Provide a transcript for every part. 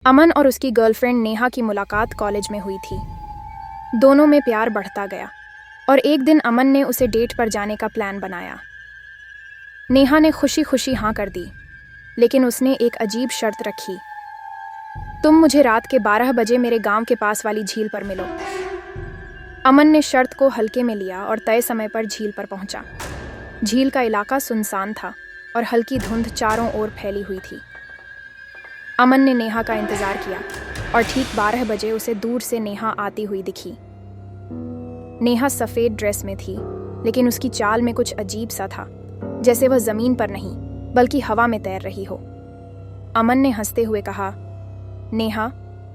अमन और उसकी गर्लफ्रेंड नेहा की मुलाकात कॉलेज में हुई थी। दोनों में प्यार बढ़ता गया और एक दिन अमन ने उसे डेट पर जाने का प्लान बनाया। नेहा ने खुशी खुशी हाँ कर दी, लेकिन उसने एक अजीब शर्त रखी। तुम मुझे रात के 12 बजे मेरे गांव के पास वाली झील पर मिलो। अमन ने शर्त को हल्के में लिया और तय समय पर झील पर पहुंचा। झील का इलाका सुनसान था और हल्की धुंध चारों ओर फैली हुई थी। अमन ने नेहा का इंतजार किया और ठीक 12 बजे उसे दूर से नेहा आती हुई दिखी। नेहा सफ़ेद ड्रेस में थी, लेकिन उसकी चाल में कुछ अजीब सा था, जैसे वह जमीन पर नहीं बल्कि हवा में तैर रही हो। अमन ने हंसते हुए कहा, नेहा,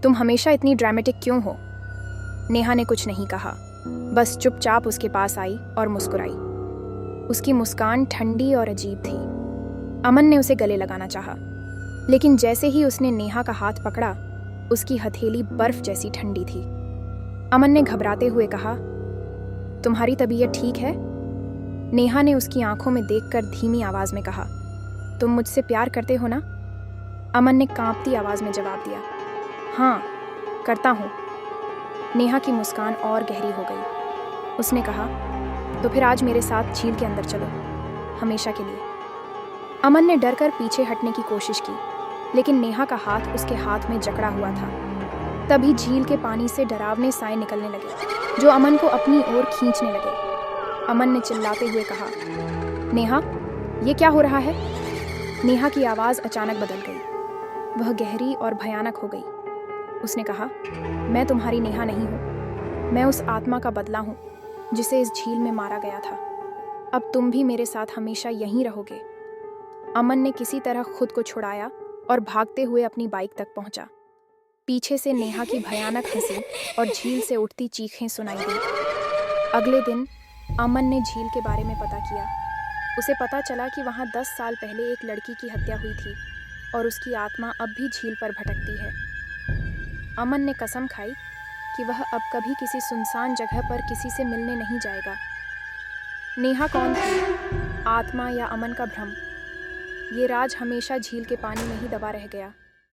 तुम हमेशा इतनी ड्रामेटिक क्यों हो? नेहा ने कुछ नहीं कहा, बस चुपचाप उसके पास आई और मुस्कुराई। उसकी मुस्कान ठंडी और अजीब थी। अमन ने उसे गले लगाना चाहा, लेकिन जैसे ही उसने नेहा का हाथ पकड़ा, उसकी हथेली बर्फ जैसी ठंडी थी। अमन ने घबराते हुए कहा, तुम्हारी तबीयत ठीक है? नेहा ने उसकी आंखों में देखकर धीमी आवाज में कहा, तुम मुझसे प्यार करते हो ना? अमन ने कांपती आवाज में जवाब दिया, हाँ, करता हूँ। नेहा की मुस्कान और गहरी हो गई। उसने कहा, तो फिर आज मेरे साथ झील के अंदर चलो, हमेशा के लिए। अमन ने डर कर पीछे हटने की कोशिश की, लेकिन नेहा का हाथ उसके हाथ में जकड़ा हुआ था। तभी झील के पानी से डरावने साए निकलने लगे, जो अमन को अपनी ओर खींचने लगे। अमन ने चिल्लाते हुए कहा, नेहा, ये क्या हो रहा है? नेहा की आवाज़ अचानक बदल गई। वह गहरी और भयानक हो गई। उसने कहा, मैं तुम्हारी नेहा नहीं हूँ, मैं उस आत्मा का बदला हूँ जिसे इस झील में मारा गया था। अब तुम भी मेरे साथ हमेशा यहीं रहोगे। अमन ने किसी तरह खुद को छुड़ाया और भागते हुए अपनी बाइक तक पहुंचा। पीछे से नेहा की भयानक हंसी और झील से उठती चीखें सुनाई दी। अगले दिन अमन ने झील के बारे में पता किया। उसे पता चला कि वहां 10 साल पहले एक लड़की की हत्या हुई थी और उसकी आत्मा अब भी झील पर भटकती है। अमन ने कसम खाई कि वह अब कभी किसी सुनसान जगह पर किसी से मिलने नहीं जाएगा। नेहा कौन थी, आत्मा या अमन का भ्रम? ये राज हमेशा झील के पानी में ही दबा रह गया।